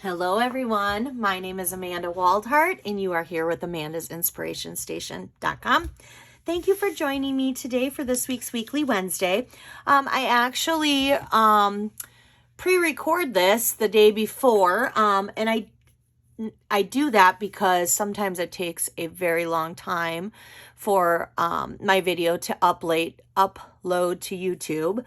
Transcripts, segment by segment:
Hello everyone, my name is Amanda Waldhart and you are here with amandasinspirationstation.com. Thank you for joining me today for this week's Weekly Wednesday. I actually pre-record this the day before and I do that because sometimes it takes a very long time for my video to upload to YouTube.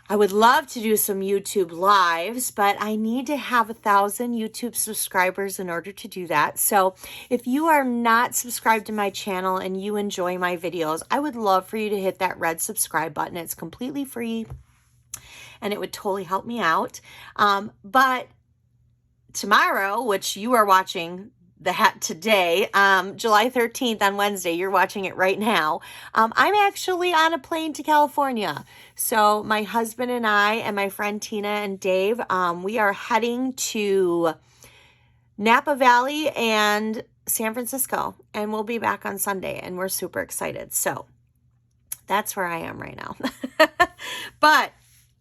I would love to do some YouTube lives, but I need to have 1,000 YouTube subscribers in order to do that. So if you are not subscribed to my channel and you enjoy my videos, I would love for you to hit that red subscribe button. It's completely free and it would totally help me out. But tomorrow, which you are watching today, July 13th on Wednesday, you're watching it right now. I'm actually on a plane to California. So my husband and I and my friend Tina and Dave, we are heading to Napa Valley and San Francisco, and we'll be back on Sunday, and we're super excited. So that's where I am right now. But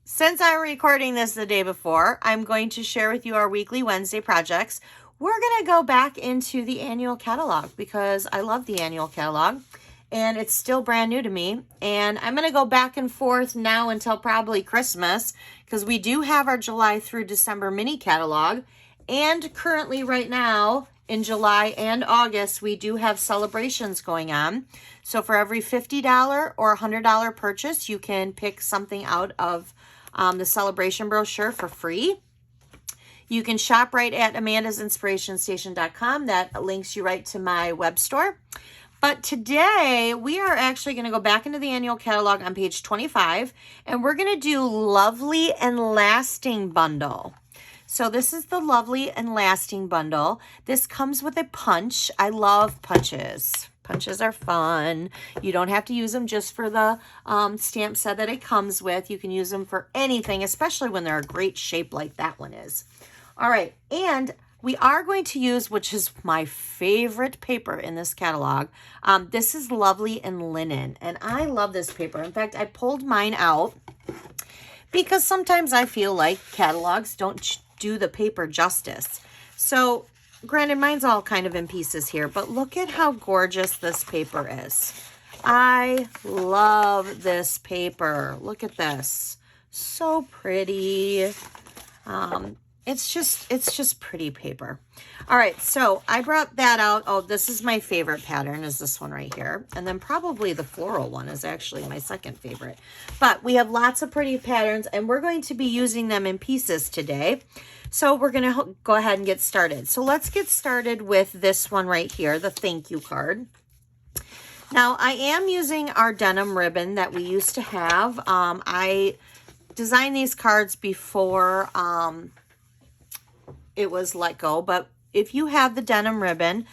since I'm recording this the day before, I'm going to share with you our weekly Wednesday projects. We're going to go back into the annual catalog because I love the annual catalog and it's still brand new to me. And I'm going to go back and forth now until probably Christmas because we do have our July through December mini catalog. And currently right now in July and August, we do have celebrations going on. So for every $50 or $100 purchase, you can pick something out of the celebration brochure for free. You can shop right at amandasinspirationstation.com. That links you right to my web store. But today, we are actually going to go back into the annual catalog on page 25, and we're going to do Lovely and Lasting Bundle. So this is the Lovely and Lasting Bundle. This comes with a punch. I love punches. Punches are fun. You don't have to use them just for the stamp set that it comes with. You can use them for anything, especially when they're a great shape like that one is. All right, and we are going to use, which is my favorite paper in this catalog. This is Lovely and Linen, and I love this paper. In fact, I pulled mine out because sometimes I feel like catalogs don't do the paper justice. So, granted, mine's all kind of in pieces here, but look at how gorgeous this paper is. I love this paper. Look at this. So pretty. It's just pretty paper. All right, so I brought that out. Oh, this is my favorite pattern, is this one right here. And then probably the floral one is actually my second favorite. But we have lots of pretty patterns, and we're going to be using them in pieces today. So we're going to go ahead and get started. So let's get started with this one right here, the thank you card. Now, I am using our denim ribbon that we used to have. I designed these cards before it was let go, but if you have the denim ribbon,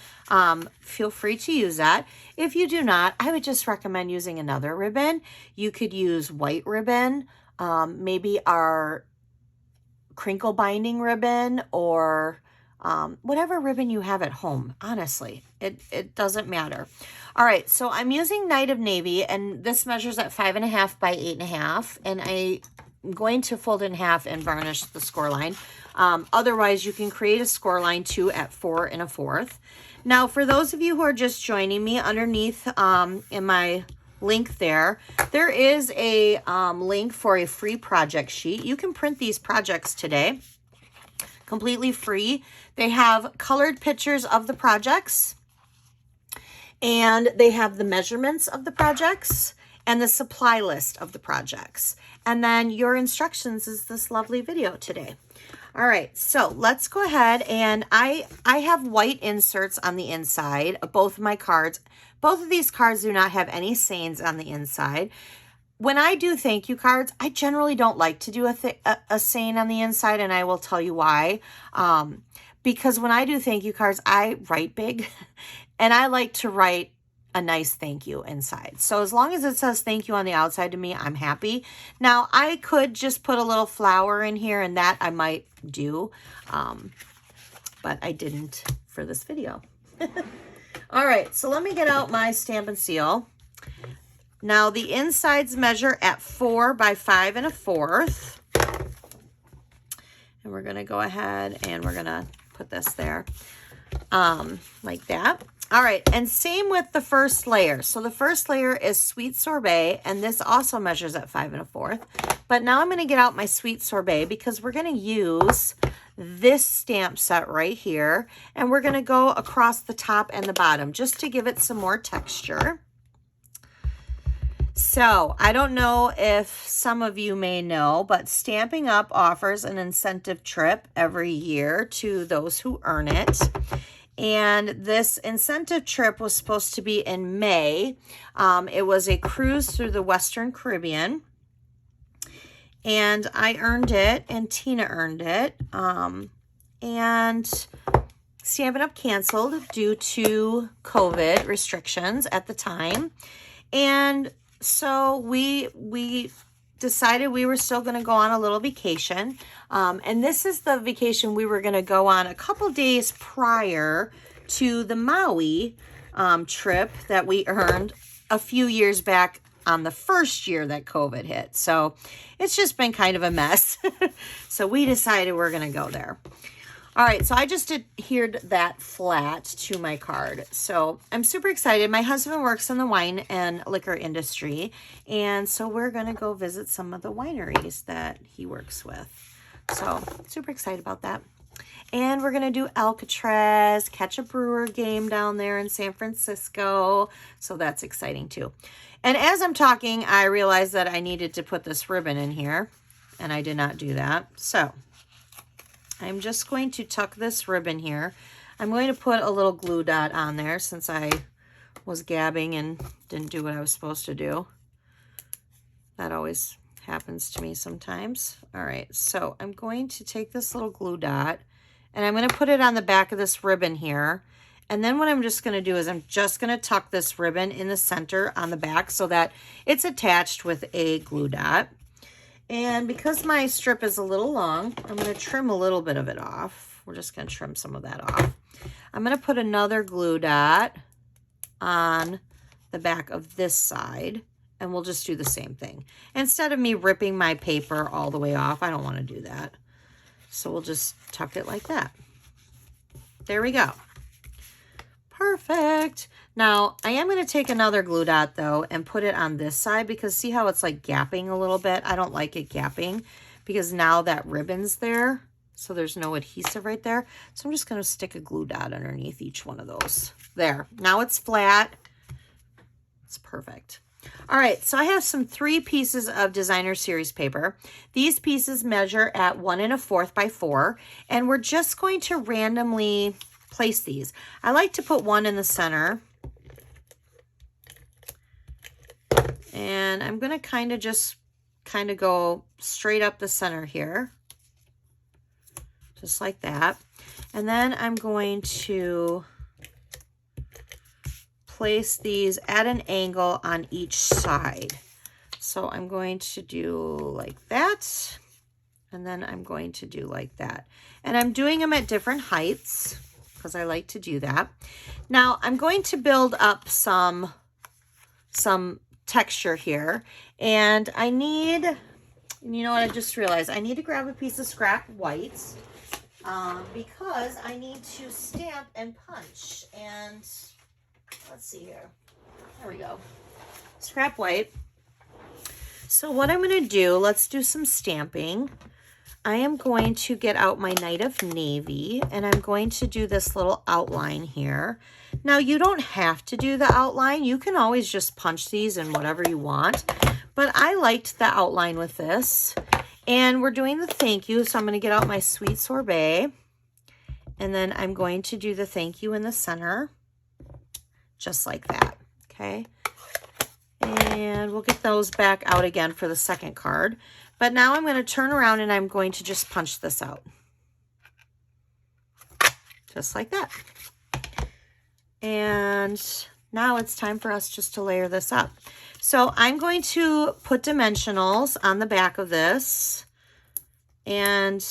feel free to use that. If you do not, I would just recommend using another ribbon. You could use white ribbon, maybe our crinkle binding ribbon, or whatever ribbon you have at home. Honestly, it doesn't matter. All right, so I'm using Night of Navy, and this measures at 5.5 by 8.5, and I'm going to fold it in half and varnish the score line. Otherwise, you can create a score line too at 4 1/4. Now, for those of you who are just joining me, underneath in my link there is a link for a free project sheet. You can print these projects today, completely free. They have colored pictures of the projects, and they have the measurements of the projects and the supply list of the projects. And then your instructions is this lovely video today. All right, so let's go ahead, and I have white inserts on the inside of both of my cards. Both of these cards do not have any sayings on the inside. When I do thank you cards, I generally don't like to do a saying on the inside, and I will tell you why. Because when I do thank you cards, I write big, and I like to write a nice thank you inside. So as long as it says thank you on the outside to me, I'm happy. Now, I could just put a little flower in here, and that I might do, but I didn't for this video. All right, so let me get out my Stampin' Seal. Now, the insides measure at 4 by 5 1/4. And we're gonna go ahead and we're gonna put this there like that. All right, and same with the first layer. So the first layer is Sweet Sorbet, and this also measures at 5 1/4. But now I'm gonna get out my Sweet Sorbet because we're gonna use this stamp set right here, and we're gonna go across the top and the bottom just to give it some more texture. So I don't know if some of you may know, but Stampin' Up! Offers an incentive trip every year to those who earn it. And this incentive trip was supposed to be in May. It was a cruise through the Western Caribbean. And I earned it, and Tina earned it. And Stampin' Up! Canceled due to COVID restrictions at the time. And so we decided we were still going to go on a little vacation. And this is the vacation we were going to go on a couple days prior to the Maui trip that we earned a few years back on the first year that COVID hit. So it's just been kind of a mess. So we decided we're going to go there. All right, so I just adhered that flat to my card. So I'm super excited. My husband works in the wine and liquor industry, and so we're going to go visit some of the wineries that he works with. So super excited about that. And we're going to do Alcatraz, catch a brewer game down there in San Francisco. So that's exciting too. And as I'm talking, I realized that I needed to put this ribbon in here, and I did not do that. So I'm just going to tuck this ribbon here. I'm going to put a little glue dot on there since I was gabbing and didn't do what I was supposed to do. That always happens to me sometimes. All right, so I'm going to take this little glue dot and I'm going to put it on the back of this ribbon here. And then what I'm just going to do is I'm just going to tuck this ribbon in the center on the back so that it's attached with a glue dot. And because my strip is a little long, I'm going to trim a little bit of it off. We're just going to trim some of that off. I'm going to put another glue dot on the back of this side, and we'll just do the same thing. Instead of me ripping my paper all the way off, I don't want to do that. So we'll just tuck it like that. There we go. Perfect. Now, I am going to take another glue dot, though, and put it on this side because see how it's like gapping a little bit? I don't like it gapping because now that ribbon's there, so there's no adhesive right there. So I'm just going to stick a glue dot underneath each one of those. There. Now it's flat. It's perfect. All right, so I have some 3 pieces of designer series paper. These pieces measure at 1 1/4 by 4, and we're just going to randomly place these. I like to put one in the center. And I'm going to just go straight up the center here. Just like that. And then I'm going to place these at an angle on each side. So I'm going to do like that. And then I'm going to do like that. And I'm doing them at different heights because I like to do that. Now I'm going to build up some texture here, and I need, you know what, I just realized I need to grab a piece of scrap white because I need to stamp and punch. And let's see here, there we go, scrap white. So what I'm going to do, let's do some stamping. I am going to get out my Night of Navy, and I'm going to do this little outline here. Now, you don't have to do the outline. You can always just punch these in whatever you want, but I liked the outline with this. And we're doing the thank you, so I'm going to get out my Sweet Sorbet, and then I'm going to do the thank you in the center, just like that, okay? And we'll get those back out again for the second card. But now I'm going to turn around and I'm going to just punch this out. Just like that. And now it's time for us just to layer this up. So I'm going to put dimensionals on the back of this. And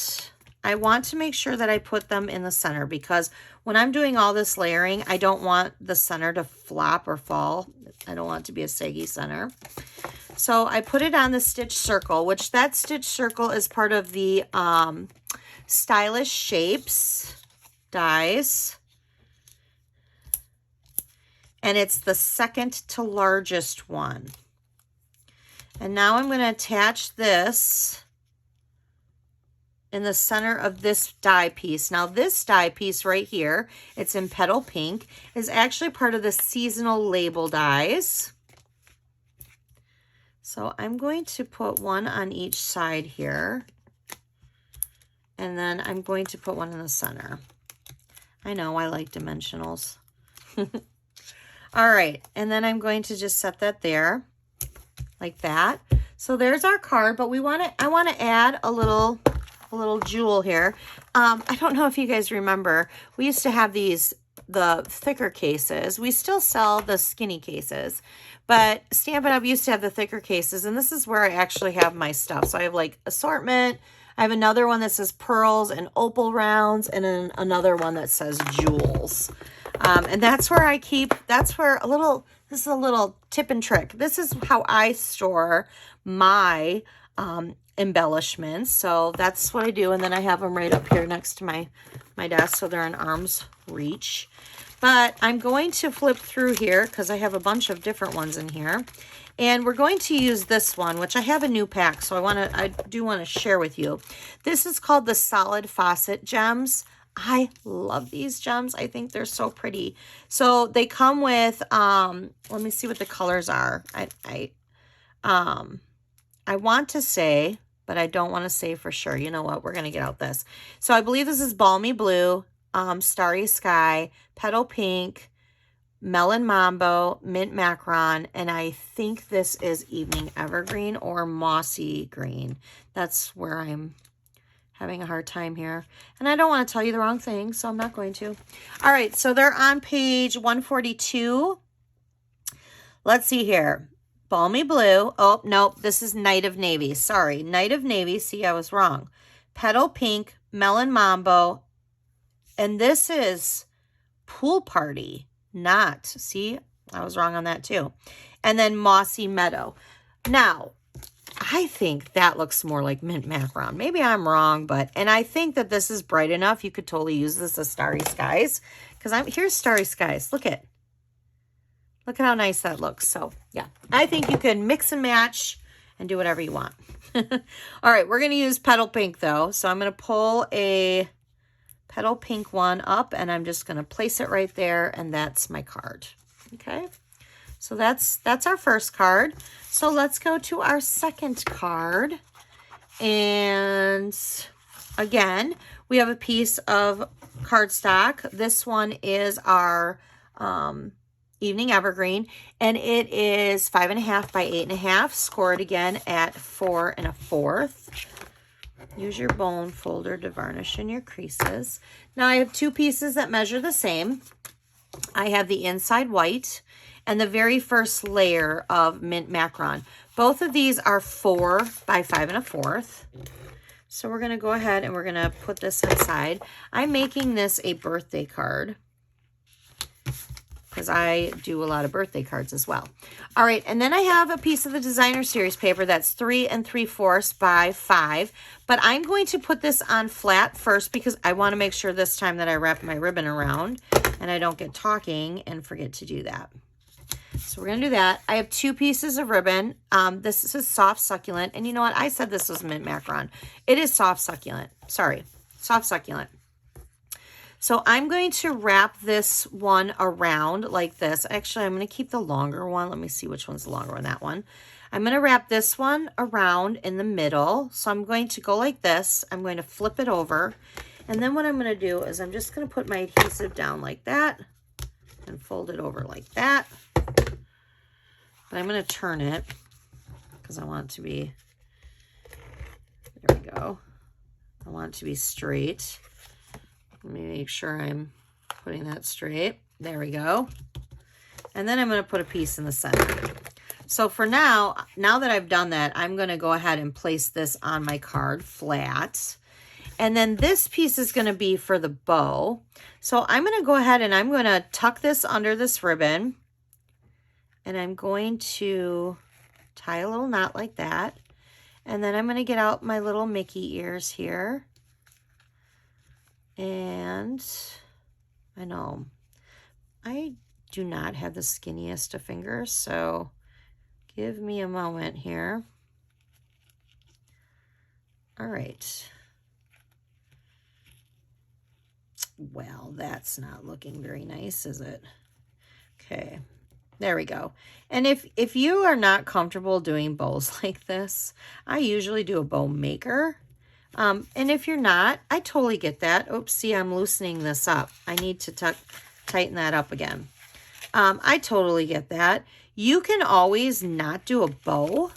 I want to make sure that I put them in the center because when I'm doing all this layering, I don't want the center to flop or fall. I don't want it to be a saggy center. So I put it on the stitch circle, which that stitch circle is part of the Stylish Shapes dies. And it's the second to largest one. And now I'm going to attach this in the center of this die piece. Now this die piece right here, it's in Petal Pink, is actually part of the seasonal label dies. So I'm going to put one on each side here. And then I'm going to put one in the center. I know, I like dimensionals. All right, and then I'm going to just set that there like that. So there's our card, but I want to add a little jewel here. I don't know if you guys remember, we used to have the thicker cases. We still sell the skinny cases, but Stampin' Up! Used to have the thicker cases, and this is where I actually have my stuff. So I have like assortment. I have another one that says pearls and opal rounds, and then another one that says jewels. And that's where I keep, this is a little tip and trick. This is how I store my embellishments. So that's what I do. And then I have them right up here next to my desk, so they're in arm's reach. But I'm going to flip through here because I have a bunch of different ones in here. And we're going to use this one, which I have a new pack, so I do want to share with you. This is called the Solid Faucet Gems. I love these gems. I think they're so pretty. So they come with, let me see what the colors are. I want to say, but I don't want to say for sure. You know what? We're going to get out this. So I believe this is Balmy Blue, Starry Sky, Petal Pink, Melon Mambo, Mint Macaron, and I think this is Evening Evergreen or Mossy Green. That's where I'm having a hard time here. And I don't want to tell you the wrong thing, so I'm not going to. All right, so they're on page 142. Let's see here. Balmy Blue. Oh, nope, this is Night of Navy. Sorry, Night of Navy. See, I was wrong. Petal Pink, Melon Mambo, and this is Pool Party. Not, see, I was wrong on that too. And then Mossy Meadow. Now, I think that looks more like Mint Macaron. Maybe I'm wrong, and I think that this is bright enough. You could totally use this as Starry Skies, because here's Starry Skies. Look at how nice that looks. So yeah, I think you can mix and match and do whatever you want. All right, we're going to use Petal Pink though. So I'm going to pull a Petal Pink one up, and I'm just going to place it right there, and that's my card. Okay, so that's our first card. So let's go to our second card, and again we have a piece of cardstock. This one is our Evening Evergreen, and it is 5.5 by 8.5, scored again at 4 1/4. Use your bone folder to varnish in your creases. Now I have two pieces that measure the same. I have the inside white and the very first layer of Mint Macaron. Both of these are 4 by 5 1/4. So we're going to go ahead and we're going to put this inside. I'm making this a birthday card, because I do a lot of birthday cards as well. All right, and then I have a piece of the Designer Series paper that's 3 3/4 by 5, but I'm going to put this on flat first because I want to make sure this time that I wrap my ribbon around and I don't get talking and forget to do that. So we're going to do that. I have two pieces of ribbon. This is Soft Succulent, and you know what? I said this was Mint Macaron. It is Soft Succulent. Sorry, Soft Succulent. So I'm going to wrap this one around like this. Actually, I'm going to keep the longer one. Let me see which one's the longer one, that one. I'm going to wrap this one around in the middle. So I'm going to go like this. I'm going to flip it over. And then what I'm going to do is I'm just going to put my adhesive down like that and fold it over like that. But I'm going to turn it because I want it to be, there we go. I want it to be straight. Let me make sure I'm putting that straight. There we go. And then I'm going to put a piece in the center. So for now that I've done that, I'm going to go ahead and place this on my card flat. And then this piece is going to be for the bow. So I'm going to go ahead and I'm going to tuck this under this ribbon. And I'm going to tie a little knot like that. And then I'm going to get out my little Mickey ears here. And I know I do not have the skinniest of fingers, so give me a moment here. All right. Well, that's not looking very nice, is it? Okay, there we go. And if you are not comfortable doing bows like this, I usually do a bow maker. And if you're not, I totally get that. Oops, see, I'm loosening this up. I need to tighten that up again. I totally get that. You can always not do a bow.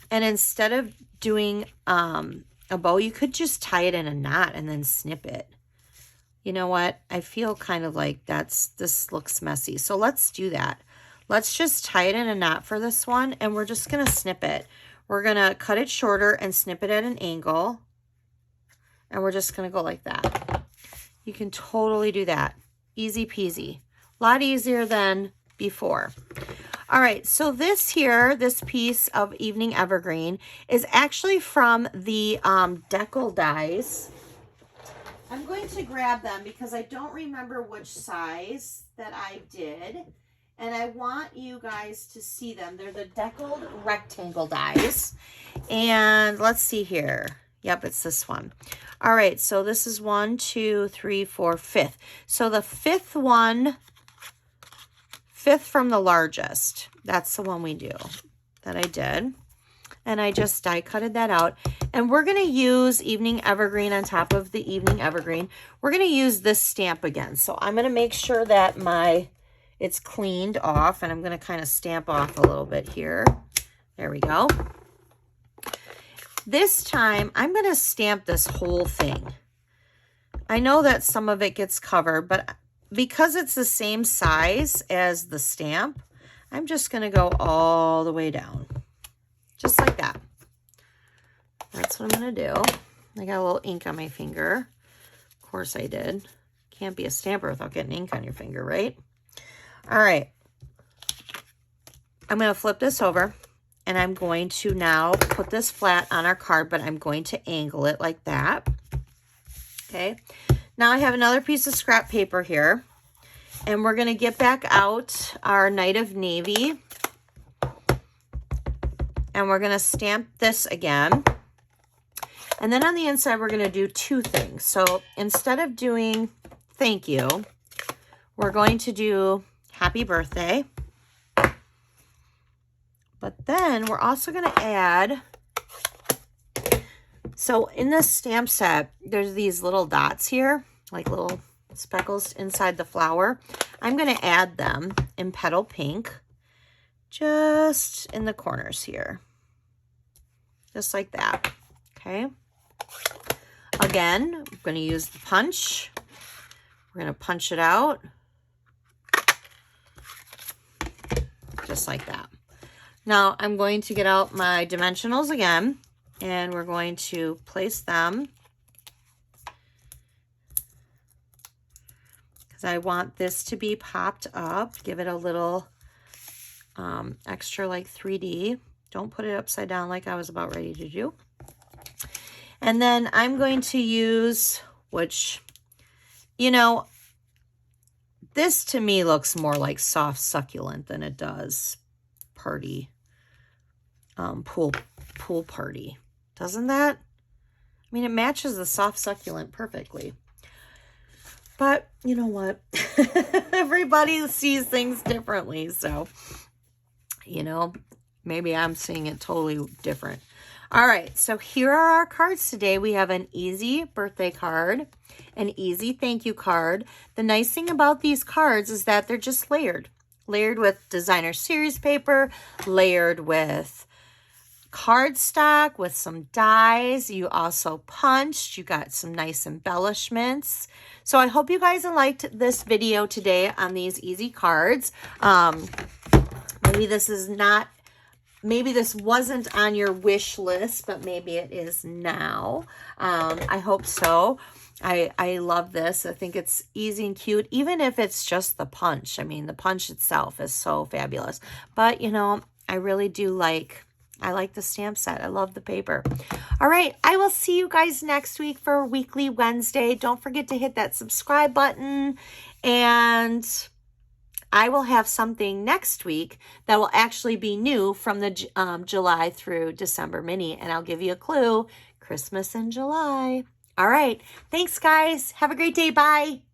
And instead of doing a bow, you could just tie it in a knot and then snip it. You know what? I feel kind of like this looks messy. So let's do that. Let's just tie it in a knot for this one, and we're just going to snip it. We're going to cut it shorter and snip it at an angle. And we're just going to go like that. You can totally do that. Easy peasy. A lot easier than before. All right, so this piece of Evening Evergreen is actually from the decal dies. I'm going to grab them because I don't remember which size that I did. And I want you guys to see them. They're the deckled rectangle dies. And let's see here. Yep, it's this one. All right, so this is 1, 2, 3, 4, 5th. So the fifth from the largest. That's the one we do that I did. And I just die cutted that out. And we're going to use Evening Evergreen on top of the Evening Evergreen. We're going to use this stamp again. So I'm going to make sure that it's cleaned off, and I'm going to kind of stamp off a little bit here. There we go. This time I'm going to stamp this whole thing. I know that some of it gets covered, but because it's the same size as the stamp, I'm just going to go all the way down. Just like that. That's what I'm going to do. I got a little ink on my finger. Of course I did. Can't be a stamper without getting ink on your finger, right? All right. I'm going to flip this over, and I'm going to now put this flat on our card, but I'm going to angle it like that. Okay. Now I have another piece of scrap paper here, and we're going to get back out our Night of Navy. And we're going to stamp this again. And then on the inside, we're going to do two things. So instead of doing thank you, we're going to do happy birthday. But then we're also going to add, so in this stamp set, there's these little dots here, like little speckles inside the flower. I'm going to add them in petal pink. Just in the corners here. Just like that. Okay. Again, I'm going to use the punch. We're going to punch it out. Just like that. Now I'm going to get out my dimensionals again, and we're going to place them because I want this to be popped up. Give it a little extra like 3D. Don't put it upside down like I was about ready to do. And then I'm going to use, which, you know, this to me looks more like soft succulent than it does party, pool party. Doesn't that? I mean, it matches the soft succulent perfectly. But you know what? Everybody sees things differently. So, you know, maybe I'm seeing it totally different. All right, so here are our cards today. We have an easy birthday card, an easy thank you card. The nice thing about these cards is that they're just layered. Layered with designer series paper, layered with cardstock, with some dies. You also punched. You got some nice embellishments. So I hope you guys liked this video today on these easy cards. Maybe this is not... Maybe this wasn't on your wish list, but maybe it is now. I hope so. I love this. I think it's easy and cute, even if it's just the punch. I mean, the punch itself is so fabulous. But, you know, I really do like I like the stamp set. I love the paper. All right, I will see you guys next week for Weekly Wednesday. Don't forget to hit that subscribe button, and I will have something next week that will actually be new from the July through December mini, and I'll give you a clue. Christmas in July. All right, thanks guys. Have a great day. Bye.